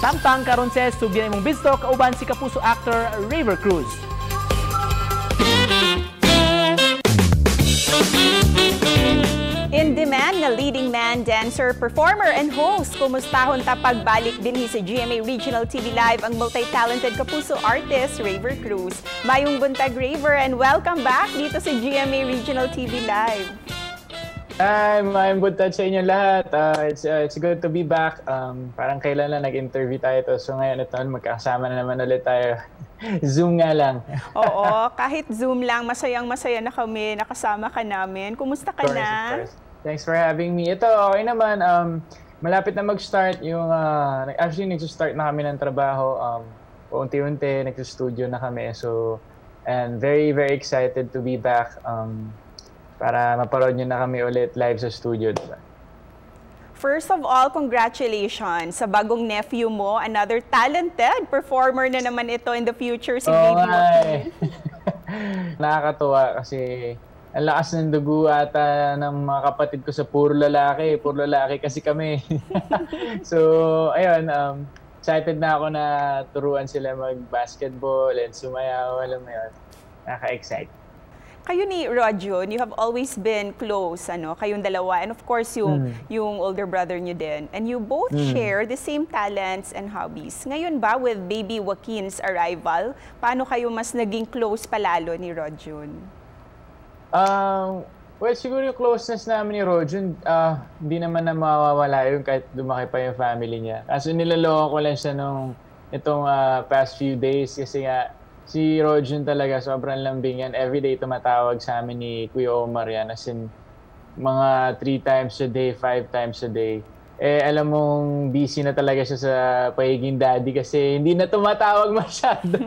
Samtang karon sa subyan imong bisto kauban si kapuso actor Raver Cruz. In demand nga leading man, dancer, performer, and host, kumustahon ta pagbalik din sa GMA Regional TV Live ang multi-talented kapuso artist, Raver Cruz. Mayong buntag, Raver, and welcome back dito sa GMA Regional TV Live. Hi, mayong buntag sa inyo lahat. It's good to be back. Parang kailan lang nag-interview tayo to. So ngayon ito, magkakasama na naman ulit tayo. Zoom nga lang. Oo, kahit Zoom lang, masayang-masaya na kami, nakasama ka namin. Kumusta ka na? Of course. Thanks for having me. Ito, okay naman. Malapit na mag-start yung... actually, nag-start na kami ng trabaho. Unti-unti, nag-studio na kami. So, and very, very excited to be back para maparoon nyo na kami ulit live sa studio. Diba? First of all, congratulations sa bagong nephew mo. Another talented performer na naman ito in the future, si Baby Joaquin. Nakakatuwa kasi ang lakas ng dugo ata ng mga kapatid ko sa puro lalaki. Puro lalaki kasi kami. So, ayun, excited na ako na turuan sila mag-basketball and sumayaw. Alam mo yun, nakaka-excite. Kayo ni Rodjon, you have always been close, kayong dalawa. And of course, yung older brother niyo din. And you both share the same talents and hobbies. Ngayon ba, with Baby Joaquin's arrival, paano kayo mas naging close palalo ni Rodjon? Well, siguro yung closeness namin ni Rodjon, hindi naman na mawawala yun kahit lumaki pa yung family niya. Kaso nilaloko ko lang siya itong past few days kasi nga si Rodjon talaga sobrang lambing yan. Everyday tumatawag sa amin ni Kuya Omar yan. As in, mga 3 times a day, 5 times a day. Alam mong busy na talaga siya sa pagiging daddy kasi hindi na tumatawag masyado.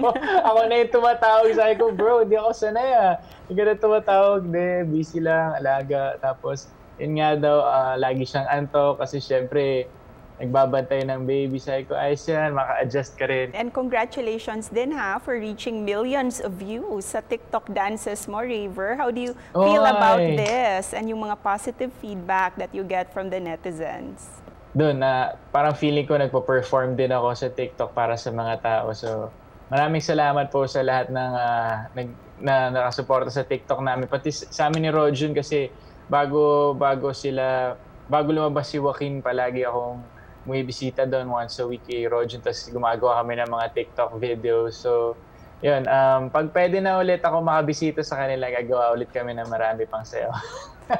Ako na yung tumatawag. Sabi ko, bro, hindi ako sanay Hindi ka na tumatawag. Busy lang, alaga. Tapos, yun nga daw, lagi siyang antok kasi syempre, nagbabantay ng baby. Sabi ko, ayos yan, maka-adjust ka rin. And congratulations din for reaching millions of views sa TikTok dances mo, Raver. How do you feel about this and yung mga positive feedback that you get from the netizens? Doon, parang feeling ko nagpo-perform din ako sa TikTok para sa mga tao. So, maraming salamat po sa lahat ng nakasuporta sa TikTok namin. Pati sa amin ni Rodjon kasi bago lumabas si Joaquin, palagi akong bumibisita doon once a week kay Rodjon. Tapos gumagawa kami ng mga TikTok videos. So, yun. Pag pwede na ulit ako makabisita sa kanila, gagawa ulit kami ng marami pang sayo.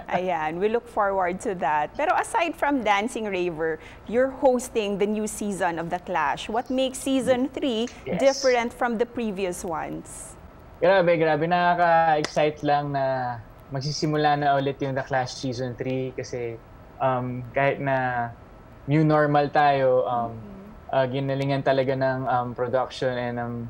Ayan, we look forward to that. Pero aside from dancing, Raver, you're hosting the new season of The Clash. What makes season 3 different from the previous ones? Grabe. Nakaka-excite lang na magsisimula na ulit yung The Clash season 3 kasi kahit na new normal tayo, ginalingan talaga ng production and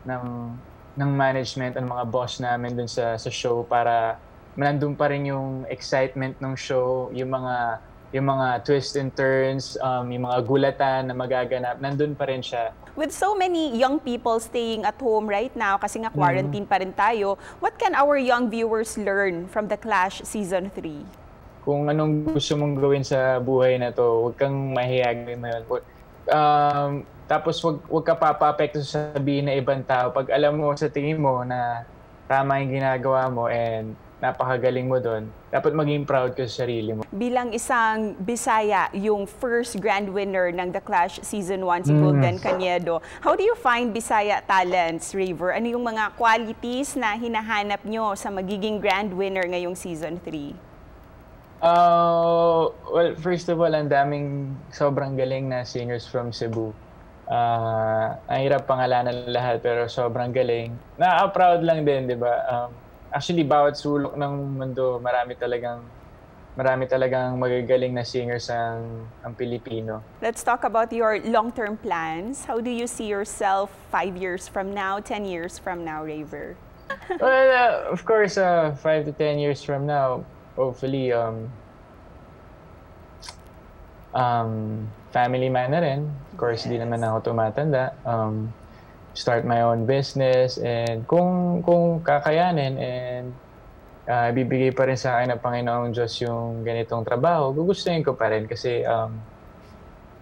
ng management and mga boss namin dun sa show para nandun pa rin yung excitement ng show, yung mga twists and turns, yung mga gulatan na magaganap, nandun pa rin siya. With so many young people staying at home right now, kasi nga quarantine pa rin tayo, what can our young viewers learn from The Clash Season 3? Kung anong gusto mong gawin sa buhay na to, huwag kang mahiyagin mo yun. Tapos huwag ka papapekto sa sabihin na ibang tao. Pag alam mo sa tingin mo na tama yung ginagawa mo and napakagaling mo doon, dapat maging proud ka sa sarili mo. Bilang isang Bisaya, yung first grand winner ng The Clash Season 1, si Golden Cañedo, how do you find Bisaya talents, Raver? Ano yung mga qualities na hinahanap nyo sa magiging grand winner ngayong Season 3? Well, first of all, ang daming sobrang galing na singers from Cebu. Ang hirap pangalanan lahat pero sobrang galing. Proud lang din, di ba? Actually, bawat sulok ng mundo, marami talagang magagaling na singers ang Pilipino. Let's talk about your long-term plans. How do you see yourself 5 years from now, 10 years from now, Raver? Well, of course, 5 to 10 years from now, hopefully, family man na rin. Of course, di naman ako tumatanda. Start my own business and kung kakayanin and bibigay pa rin sa akin ng Panginoong Diyos yung ganitong trabaho, gugustuhin ko pa rin kasi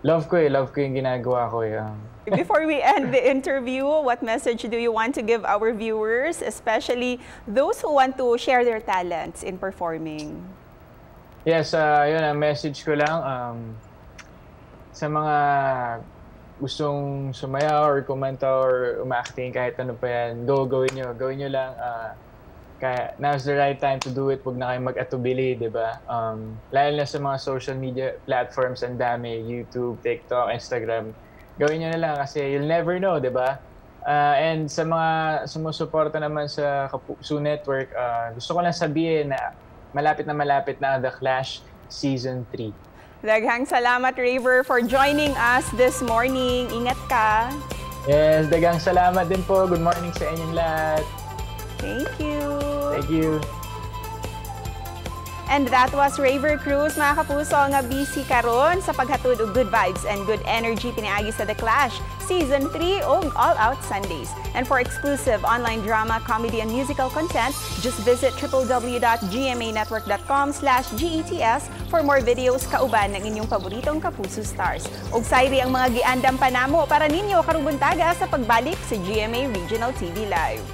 Love ko yung ginagawa ko eh. Before we end the interview, what message do you want to give our viewers, especially those who want to share their talents in performing? Yes, yun ang message ko lang sa mga gustong sumayaw or kumanta or umacting kahit ano pa yan, gawin nyo lang. Kaya now's the right time to do it. Huwag na kayong mag-atubili, di ba? Lalo na sa mga social media platforms, ang dami, YouTube, TikTok, Instagram. Gawin nyo na lang kasi you'll never know, di ba? And sa mga sumusuporta naman sa Kapuso Network, gusto ko lang sabihin na malapit na The Clash Season 3. Daghang salamat, Raver, for joining us this morning. Ingat ka. Yes, daghang salamat din po. Good morning sa inyong lahat. Thank you. Thank you. And that was Raver Cruz, mga kapuso, nga busy karon sa paghatod og good vibes and good energy pinaagi sa The Clash Season 3 og All Out Sundays. And for exclusive online drama, comedy, and musical content, just visit www.gmanetwork.com/gets for more videos kauban ng inyong paboritong Kapuso stars. Og sayri ang mga giandam panamo para ninyo karong buntaga sa pagbalik sa GMA Regional TV Live.